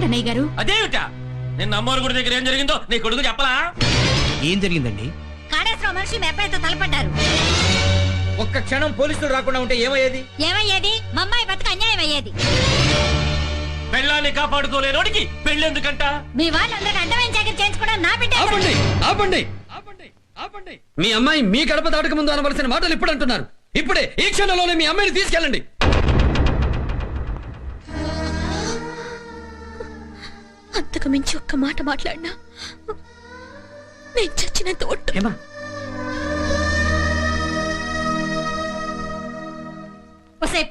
అన్నయ్య గారు. అదేమిటా నిన్న అమ్మోరు గుడి దగ్గర ఏం జరిగిందో నీ కొడుకు చెప్పలా? ఏం జరిగిందండి? కాళేశ్వరం మనిషి మీ అబ్బాయితో తలపడ్డారు. ఒక్క క్షణం పోలీసులు రాకుండా ఉంటే ఏమయ్యేది? మా అమ్మాయి బతుకు అన్యాయం అయ్యేది. పెళ్ళాన్ని కాపాడుకోలేనోడికి పెళ్ళెందుకంట? మీ వాళ్ళందరూ అడ్డమైన జాగ్రత్త చేయించుకోవడం నా బిడ్డ. ఆపండి ఆపండి ఆపండి ఆపండి. మీ అమ్మాయి మీ గడప దాటక ముందు అనవలసిన మాటలు ఇప్పుడు అంటున్నారు. ఇప్పుడే ఈ క్షణంలోనే మీ అమ్మాయిని తీసుకెళ్ళండి. అంతకు మించి ఒక్క మాట మాట్లాడినా నేను చచ్చినంత ఒట్టు.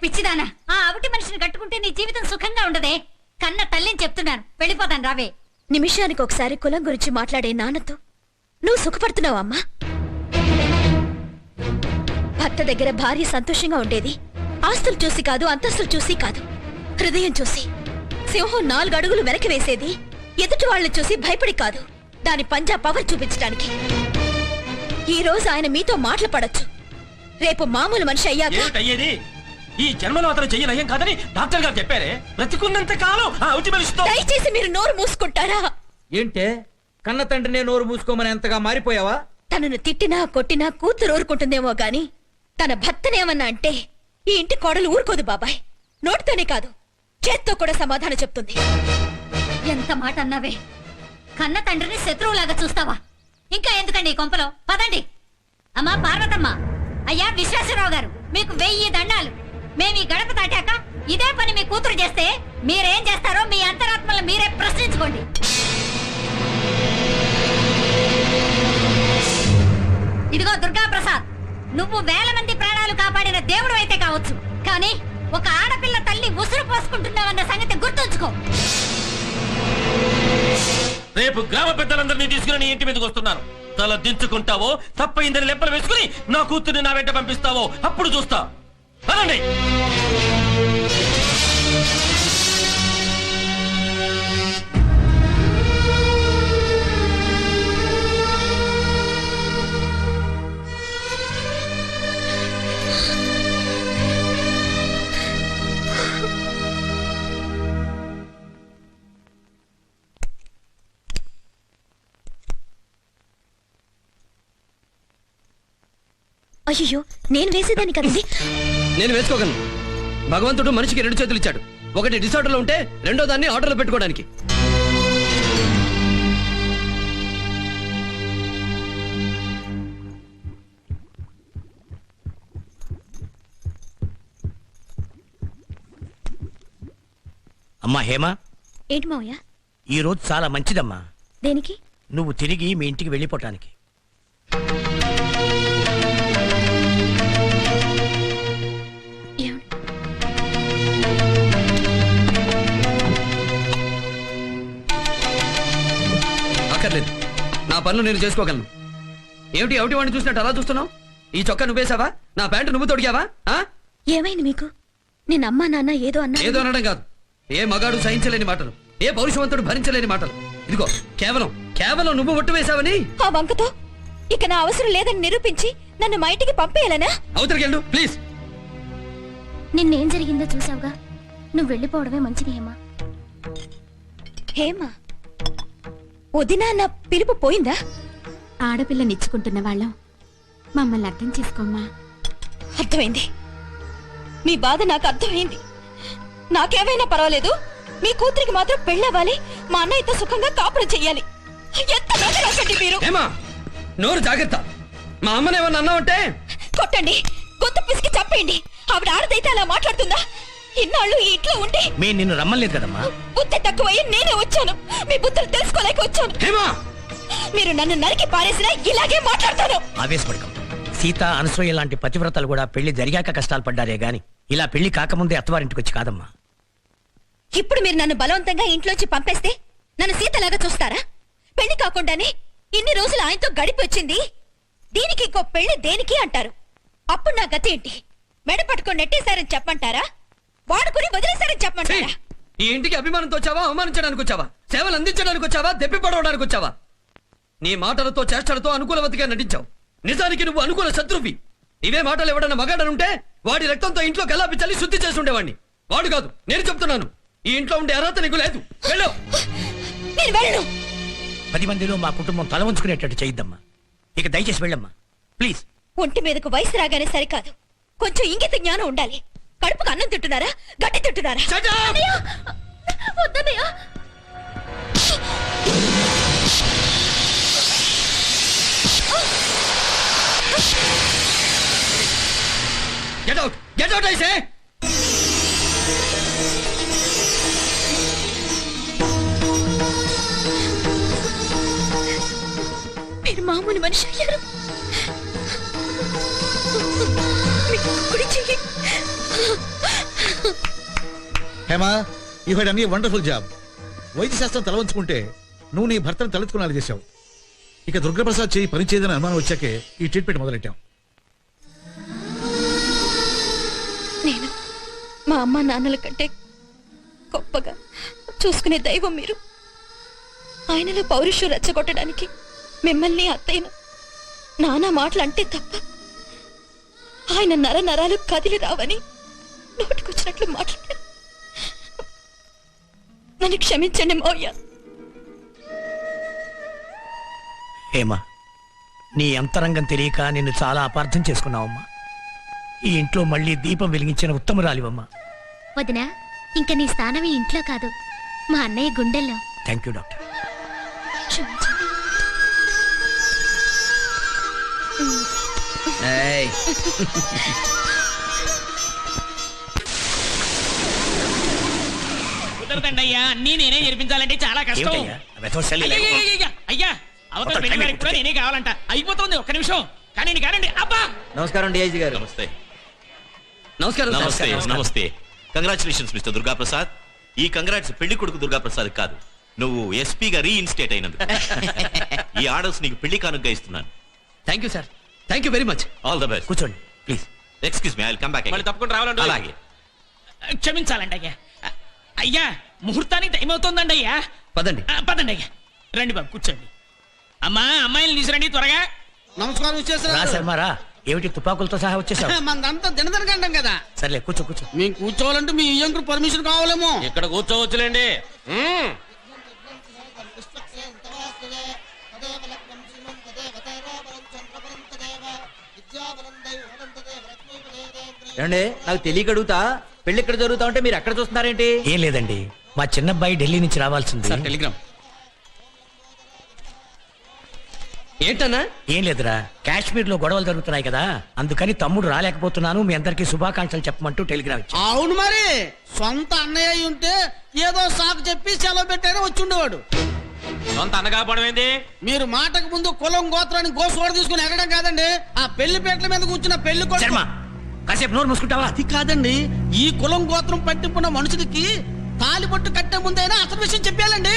పిచ్చిదానా, ఆ అవిటి మనిషిని కట్టుకుంటే నీ జీవితం సుఖంగా ఉండదే. కన్న తల్లిని చెప్తున్నాను, వెళ్ళిపోతాను రావే. నిమిషానికి ఒకసారి కులం గురించి మాట్లాడే నాన్నతో నువ్వు సుఖపడుతున్నావా అమ్మా? భర్త దగ్గర భార్య సంతోషంగా ఉండేది ఆస్తులు చూసి కాదు, అంతస్తులు చూసి కాదు, హృదయం చూసి. సింహం 4 అడుగులు వెనక్కి వేసేది ఎదుటి వాళ్ళని చూసి భయపడి కాదు, దాని పంజా పవర్ చూపించడానికి. ఈ రోజు ఆయన మీతో మాటలు పడొచ్చు, రేపు మామూలు మనిషి అయ్యాక ఈ జన్మలో అతను చెయ్యనయ్యం కాదని డాక్టర్ గారు చెప్పారే. బ్రతికున్నంత కాలం దయచేసి మీరు నోరు మూసుకుంటారా? ఏంటే కన్న తండ్రినే నోరు మూసుకోమని ఎంతగా మారిపోయావా? తనను తిట్టినా కొట్టినా కూతురు ఊరుకుంటుందేమో గాని తన భర్తనేమన్నా అంటే ఈ ఇంటి కోడలు ఊరుకోదు బాబాయ్. నోటితోనే కాదు, చేత్తో కూడా సమాధానం చెప్తుంది. ఎంత మాట అన్నావే. కన్న తండ్రిని శత్రువులాగా చూస్తావా? ఇంకా ఎందుకండి ఈ కొంపలో? పదండి. అమ్మా పార్వతమ్మ, అయ్యా విశ్వేశ్వరరావు గారు, మీకు 1000 దండాలు. మేము ఈ గడప దాటాక ఇదే పని మీ కూతురు చేస్తే మీరేం చేస్తారో మీ అంతరాత్మలు మీరే ప్రశ్నించుకోండి. ఇదిగో దుర్గా ప్రసాద్, నువ్వు 1000 మంది ప్రాణాలు కాపాడిన దేవుడు అయితే కావచ్చు, కానీ ఒక ఆడపిల్ల తల్లి ఉసురు పోసుకుంటున్నావన్న సంగతి గుర్తుంచుకో. రేపు గ్రామ పెద్దలందరినీ తీసుకుని నీ ఇంటి మీదకి వస్తున్నాను. తల దించుకుంటావో, తప్పయిందని లెప్పలు వేసుకుని నా కూతుర్ని నా వెంట పంపిస్తావో అప్పుడు చూస్తా. అనండి. అయ్యో, నేను వేసేదాన్ని కదండి. నేను వేసుకోగలను. భగవంతుడు మనిషికి 2 చేతులు ఇచ్చాడు. ఒకటి డిసార్డర్లో ఉంటే రెండో దాన్ని ఆర్డర్లో పెట్టుకోవడానికి. అమ్మా హేమ, ఏంటి మావయ్య? ఈ రోజు చాలా మంచిదమ్మా. దేనికి? నువ్వు తిరిగి మీ ఇంటికి వెళ్ళిపోవటానికి. అక్కర్లేదు, నా పనులు నేను చేసుకోగలను. ఏమిటి ఎవటి వాడిని చూసినట్టు అలా చూస్తున్నావు? ఈ చొక్కా నువ్వేసావా? నా ప్యాంటు నువ్వు తొడిగావా? ఏమైంది మీకు? నేను అమ్మా నాన్న ఏదో అన్నా. ఏదో అనడం కాదు, ఏ మగాడు సహించలేని మాటలు, ఏ పౌరుషవంతుడు భరించలేని మాటలు. ఇదిగో కేవలం నువ్వు ఒట్టు వేసావని ఆ వంకతో ఇక నా అవసరం లేదని నిరూపించి నన్ను మా ఇంటికి పంపేయాలనా? అవతలికెళ్ళు ప్లీజ్. నిన్నేం జరిగిందో చూసావుగా, నువ్వు వెళ్ళిపోవడమే మంచిది హేమా. హేమా, వదినా నా పిలుపు పోయిందా? ఆడపిల్లనిచ్చుకుంటున్న వాళ్ళం, మమ్మల్ని అర్థం చేసుకోమ్మా. అర్థమైంది, మీ బాధ నాకు అర్థమైంది. నాకేమైనా పర్వాలేదు, మీ కూతురికి మాత్రం పెళ్ళవ్వాలి, మా అన్నయ్యతో సుఖంగా కాపురం చెయ్యాలి. ఎంత రాకండి మీరు. నోరు జాగ్రత్త. మా అమ్మనేమన్నా అన్నావంటే కొట్టండి, గొంతు పిసికి చంపేయండి. ఆవిడ ఆడదైతే అలా మాట్లాడుతుందా? ఇన్నాళ్ళు ఈ ఇంట్లో ఉండి మేము నిన్ను రమ్మలేదు కదమ్మా. బుద్ధి తక్కువయ్యి నేనే వచ్చాను, మీ బుద్ధులు తెలుసుకోలేక వచ్చాను. మీరు నన్ను నరికి పారేసినా ఇలాగే మాట్లాడతాను. ఆవేశపడకం. సీత, అనసూయ లాంటి పతివ్రతలు కూడా పెళ్లి జరిగాక కష్టాలు పడ్డారే గాని ఇలా పెళ్లి కాకముందే అత్తవారింటికి వచ్చి కాదమ్మా. ఇప్పుడు మీరు నన్ను బలవంతంగా ఇంట్లోంచి పంపేస్తే నన్ను సీతలాగా చూస్తారా? పెళ్లి కాకుండానే ఇన్ని రోజులు ఆయనతో గడిపి వచ్చింది, దీనికి ఇంకో పెళ్లి దేనికి అంటారు. అప్పుడు నా గతి ఏంటి? మెడ పట్టుకొని నెట్టేశారని చెప్పమంటారా? వాడుకుని వదిలేశారని చెప్పమంటారా? ఈ ఇంటికి అభిమానంతో వచ్చావా, అవమానించడానికి వచ్చావా, సేవలు అందించడానికి వచ్చావా, దెప్పి పడవడానికి వచ్చావా? నీ మాటలతో చేష్టలతో అనుకూలవతిగా నటించావు. నిజానికి నువ్వు అనుకూల శత్రువి. ఇవే మాటలు ఎవడన్నా మగాడనుంటే వాడి రక్తంతో ఇంట్లో గల్లాపి చల్లి శుద్ధి చేసి ఉండేవాడిని. వాడు కాదు, నేను చెప్తున్నాను. ఈ ఇంట్లో ఉండే అర్హత నీకు లేదు. వెళ్ళు. నేను వెళ్ళను. 10 మందిలో మా కుటుంబం తల వంచుకునేటట్టు చేయొద్దమ్మా. ఇక దయచేసి వెళ్ళమ్మా ప్లీజ్. ఒంటి మీదకు వయసు రాగానే సరికాదు, కొంచెం ఇంగిత జ్ఞానం ఉండాలి. కడుపుకు అన్నం తింటున్నారా, గడ్డి తింటున్నారా? Shut up! అన్నయ్య! వద్దన్నయ్య. Get out! Get out, I say! మీరు మామూలు మనిషి అయ్యారు. మీ కుడి చెయ్యి. Hema, you head an wonderful job. వైద్య శాస్త్రం తలవంచుకుంటే నువ్వు నీ భర్తను తలెత్తుకునేలా చేశావు. ఇక దుర్గప్రసాద్ చేయి పని చేయదని అనుమానం వచ్చాకే ఈ ట్రీట్మెంట్ మొదలెట్టాం. నేను మా అమ్మ నాన్నల కంటే గొప్పగా చూసుకునే దైవం మీరు. ఆయనలో పౌరుషం రెచ్చగొట్టడానికి మిమ్మల్ని అత్తయ్యను నానా మాటలు అంటే తప్ప ఆయన నర నరాలు కదిలి రావని నోటికొచ్చినట్లు మాట్లాడారు. నన్ను క్షమించండి మౌయ్య. ఏమా, నీ అంతరంగం తెలియక నిన్ను చాలా అపార్థం చేసుకున్నావమ్మా. ఈ ఇంట్లో మళ్ళీ దీపం వెలిగించిన ఉత్తమరాలివమ్మా. వదినా, ఇంక నీ స్థానం ఈ ఇంట్లో కాదు, మా అన్నయ్య గుండెల్లో. Thank you doctor. క్షమించండి. ఏయ్, కుదరదండి అయ్యా, అన్నీ నేనే జరిపించాలంటే చాలా కష్టం. ఏమిటయ్యా, వెధవ శల్య లేకపోతే? అయ్యయ్యయ్యయ్య, అయ్యా అవతల అవతల పెళ్లి టైం వారికి కూడా నేనే కావాలంట. అయిపోతుంది, ఒక్క నిమిషం. కానీ కానండి. అబ్బా, నమస్కారం డిఐజీ గారు. నమస్తే నమస్కారం సార్. నమస్తే నమస్తే కంగ్రాచులేషన్స్ మిస్టర్ దుర్గా ప్రసాద్. ఈ కంగ్రాట్స్ పెళ్లి కొడుకు దుర్గా ప్రసాద్ కాదు, నువ్వు ఎస్పీగా రీఇన్స్టేట్ అయినందుకు. ఈ ఆర్డర్స్ నీకు పెళ్లి కానుకగా ఇస్తున్నాను. Thank you sir. Thank you very much. All the best. కూర్చోండి please. Excuse me, I will come back. మళ్ళీ తప్పకుండా రావాలండి. అలాగే. క్షమించాలండి అయ్యా. అయ్యా, ముహూర్తానికి టైం అవుతుందండి అయ్యా. పదండి. పదండి అయ్యా. రండి బాబు, కూర్చోండి. అమ్మా, అమ్మాయిని తీసురండి త్వరగా. నమస్కారం రా శర్మారా, ఏమిటి తుపాకులతో సహా వచ్చేసావు? మనదంతా దినదనకంటాం కదా. సర్లే కూర్చో కూర్చో. మేము కూర్చోవాలంటే మీ ఇయ్యంకు పర్మిషన్ కావాలేమో. ఇక్కడ కూర్చోవచ్చులేండి. ఏమండి, నాకు తెలియక అడుగుతా, పెళ్లి ఇక్కడ జరుగుతా ఉంటే మీరు ఎక్కడ చూస్తున్నారేంటి? ఏం లేదండి, మా చిన్నబ్బాయి ఢిల్లీ నుంచి రావాల్సింది. టెలిగ్రామ్. ఏంటన్నా? ఏం లేదురా, కాశ్మీర్ లో గొడవలు జరుగుతున్నాయి కదా, అందుకని తమ్ముడు రాలేకపోతున్నాను, మీ అందరికీ శుభాకాంక్షలు చెప్పమంటూ టెలిగ్రామ్ ఇచ్చాను. అవును మరి, సొంత అన్నయ్య అయి ఉంటే ఏదో సాకు చెప్పి సెలవు పెట్టారని వచ్చి ఉండేవాడు. సొంత అన్నగాపోవడం ఏంది? మీరు మాటకు ముందు కులం గోత్రాన్ని గోసోడ తీసుకుని ఎగడం కాదండి, ఆ పెళ్లి పీటల మీద కూర్చున్న పెళ్లి కొడుకు. శర్మ, కాసేపు నోరు మూసుకుంటావా? అది కాదండి, ఈ కులం గోత్రం పట్టింపున్న మనుషులకి తాలిబొట్టు కట్టే ముందైనా అసలు విషయం చెప్పాలండి.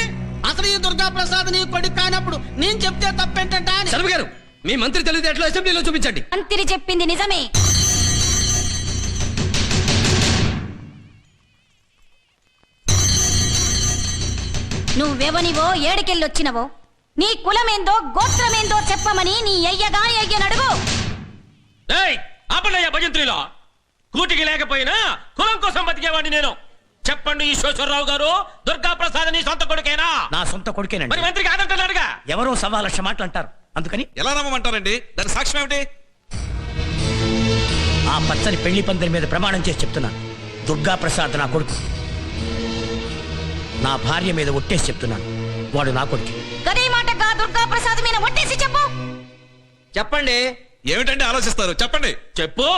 అసలు ఈ దుర్గా ప్రసాద్ నీ కొడుకు కానప్పుడు నేను చెప్తే తప్పేంటంట అని. శర్మ గారు, మీ మంత్రి తెలివితేటలు అసెంబ్లీలో చూపించండి. మంత్రి చెప్పింది నిజమే. నువ్వెవనివో, ఏడికెళ్ళొచ్చినవో, నీ కులమేందో గోత్రమేందో చెప్పమని నీ అయ్యగా అయ్యనడుగు. ఏయ్, ఆపండయ్యా భజంత్రిలో. కూటికి లేకపోయినా కులం కోసం బతికేవాడిని నేను. చెప్పండి ఈశ్వరరావు గారు, దుర్గా ప్రసాద్ నీ సొంత కొడుకేనా? నా సొంత కొడుకేనండి. మరి మంత్రి కాదంటున్నాడుగా. ఎవరో 1.25 మాటలు అంటారు, అందుకని ఎలా నమ్మమంటారండి? దాని సాక్ష్యం ఏమిటి? ఆ పచ్చని పెళ్లి పందిరి మీద ప్రమాణం చేసి చెప్తున్నాను, దుర్గా ప్రసాద్ నా కొడుకు. నా భార్య మీద ఒట్టేసి చెప్తున్నాను, వాడు నా కొడుకు. గదే మాటగా దుర్గా ప్రసాద్ మీద ఒట్టేసి చెప్పు. చెప్పండి. ఏమిటంటే ఆలోచిస్తారు, చెప్పండి. చెప్పు.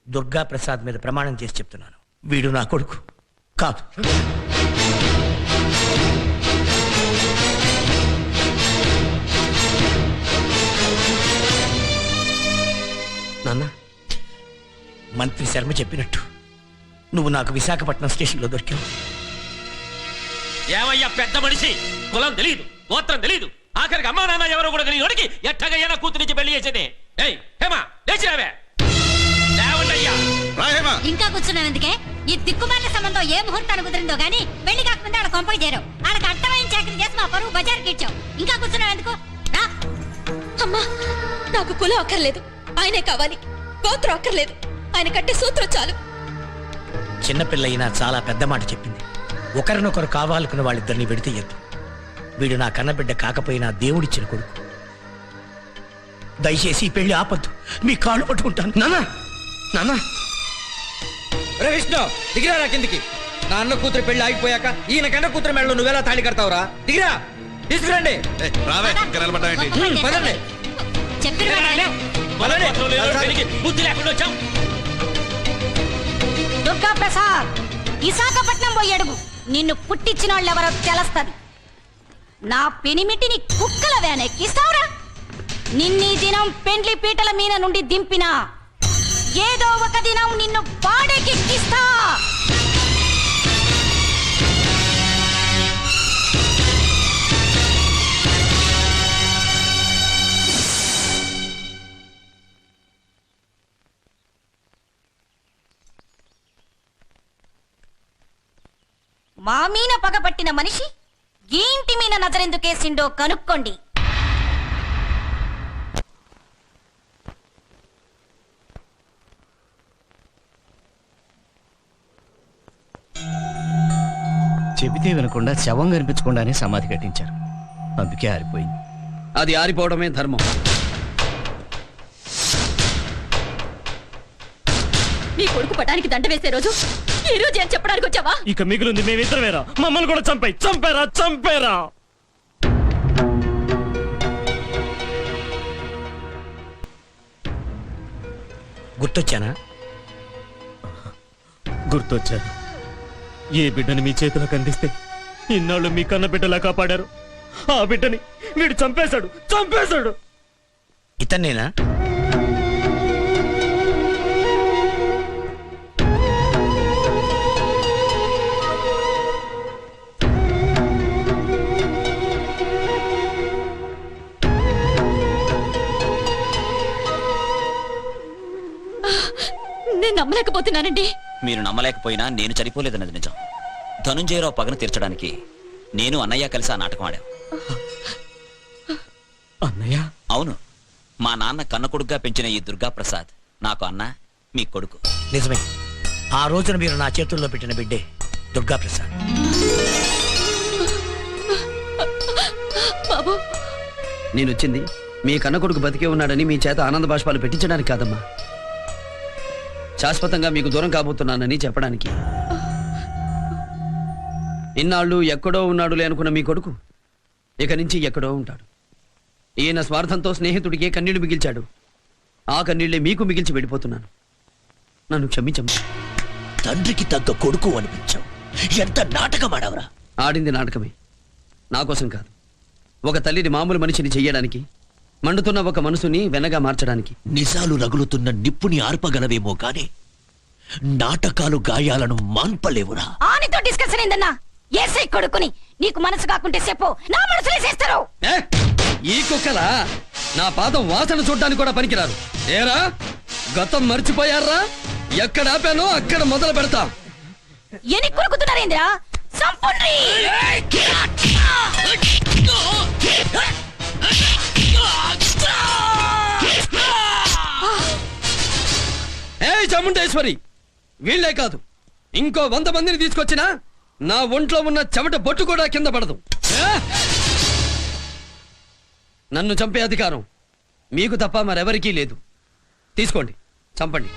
దుర్గా ప్రసాద్ మీద ప్రమాణం చేసి చెప్తున్నాను, వీడు నా కొడుకు కాదు. నాన్న, మంత్రి శర్మ చెప్పినట్టు నువ్వు నాకు విశాఖపట్నం స్టేషన్లో దొరికావు. ఏమయ్యా పెద్ద మనిషి, కులం తెలియదు, గోత్రం తెలియదు, ఆఖరికి అమ్మా నాన్న ఎవరో కూడా తెలియదు. ఎట్టగయ్యా కూతురించి పెళ్లి చేసేది. ఏయ్ హేమా, లేచిరావే. లేవండయ్యా. ఇంకా కూర్చున్నావు ఎందుకే? ఈ దిక్కుమాల సంబంధం ఏ ముహూర్తాన్ని కుదిరిందో గానీ పెళ్లి కాకముందే ఆడ కొంపకి చేరావు. ఆడకు అర్థమైన చాకరీ చేసి మా పరువు బజార్కి ఇచ్చావు. ఇంకా కూర్చున్నావు ఎందుకు? రా. అమ్మా, నాకు కులం అక్కర్లేదు, ఆయనే కావాలి. గోత్రం అక్కర్లేదు, ఆయన కట్టే సూత్రం చాలు. చిన్నపిల్ల అయినా చాలా పెద్ద మాట చెప్పింది. ఒకరినొకరు కావాలనుకున్న వాళ్ళిద్దరిని విడతీయద్దు. వీడు నా కన్నబిడ్డ కాకపోయినా దేవుడిచ్చిన కొడుకు. దయచేసి ఈ పెళ్లి ఆపద్దు, మీ కాళ్ళు పట్టుకుంటాను. నాన్న రే విష్ణు దిగిరా కిందికి. నా అన్న కూతురు పెళ్లి ఆగిపోయాక ఈయన కన్న కూతురు మెడలో నువ్వెలా తాళి కడతావురా? దిగిరా, తీసుకురండి. పదండి. చెప్పిన బుద్ధి లేకుండా వచ్చాం. దుర్గా ప్రసాద్, విశాఖపట్నం పోయి అడుగు, నిన్ను పుట్టించిన వాళ్ళెవరో తెలుస్తది. నా పెనిమిటిని కుక్కల వేనెక్కిస్తావురా? నిన్నీ దినం పెండ్లి పీటల మీద నుండి దింపినా ఏదో ఒక దినం నిన్ను పాడెకెక్కిస్తా. మా మీన పగపట్టిన మనిషి ఈ ఇంటి మీద నజరెందుకేసిండో కనుక్కోండి. చెబితే వినకుండా శవం కనిపించకుండానే సమాధి కట్టించారు. అందుకే ఆరిపోయింది. అది ఆరిపోవడమే ధర్మం. నీ కొడుకు పటానికి దండ వేసే రోజు ఈ రోజు ఏం చెప్పడానికి వచ్చావా? ఇక మిగిలింది మేమిద్దరమేరా. మమ్మల్ని కూడా చంపారా. గుర్తొచ్చానా? గుర్తొచ్చారు. ఏ బిడ్డని మీ చేతిలోకి అందిస్తే ఇన్నాళ్ళు మీ కన్న బిడ్డలా కాపాడారు, ఆ బిడ్డని వీడు చంపేశాడు. ఇతన్నేనా? నేను నమ్మలేకపోతున్నానండి. మీరు నమ్మలేకపోయినా నేను చనిపోలేదన్నది నిజం. ధనుంజయరావు పగను తీర్చడానికి నేను అన్నయ్య కలిసి ఆ నాటకం ఆడాం. అన్నయ్య? అవును. మా నాన్న కన్న కొడుకుగా పెంచిన ఈ దుర్గా ప్రసాద్ నాకు అన్న, మీ కొడుకు. నిజమే. ఆ రోజున మీరు నా చేతుల్లో పెట్టిన బిడ్డే దుర్గా ప్రసాద్. బాబు, నేనొచ్చింది మీ కన్న కొడుకు బతికే ఉన్నాడని మీ చేత ఆనంద బాష్పాలు పెట్టించడానికి కాదమ్మా, శాశ్వతంగా మీకు దూరం కాబోతున్నానని చెప్పడానికి. ఇన్నాళ్ళు ఎక్కడో ఉన్నాడులే అనుకున్న మీ కొడుకు ఇక నుంచి ఎక్కడో ఉంటాడు. ఈయన స్వార్థంతో స్నేహితుడికి కన్నీళ్లు మిగిల్చాడు. ఆ కన్నీళ్లే మీకు మిగిల్చి వెళ్ళిపోతున్నాను. నన్ను క్షమించమ్మా. తండ్రికి తగ్గ కొడుకు అనిపించావు. ఎంత నాటకం ఆడవరా? ఆడింది నాటకమే, నా కోసం కాదు. ఒక తల్లిని మామూలు మనిషిని చెయ్యడానికి, మండుతున్న ఒక మనసుని వెనగా మార్చడానికి. నిజాలు రగులుతున్న నిప్పుని ఆర్పగలవేమో గాని నాటకాలు గాయాలను మాన్పలేవురా. ఆనితో డిస్కషన్ ఏందన్నా? ఏసై కొడుకుని నీకు మనసు కాకుంటే చెప్పు, నా మనసులో చేస్తారు. ఈ కుక్కలా నా పాదం వాసన చూడ్డానికి కూడా పనికిరారు. ఏరా, గతం మర్చిపోయారా? ఎక్కడ ఆపానో అక్కడ మొదలు పెడతా. ఎని కొరుకుతున్నారేంద్రా? సంపుండ్రి. ఏయ్ చాముండేశ్వరి, వీళ్లే కాదు ఇంకో 100 మందిని తీసుకొచ్చినా నా ఒంట్లో ఉన్న చెమట బొట్టు కూడా కింద పడదు. నన్ను చంపే అధికారం మీకు తప్ప మరెవరికీ లేదు. తీసుకోండి, చంపండి.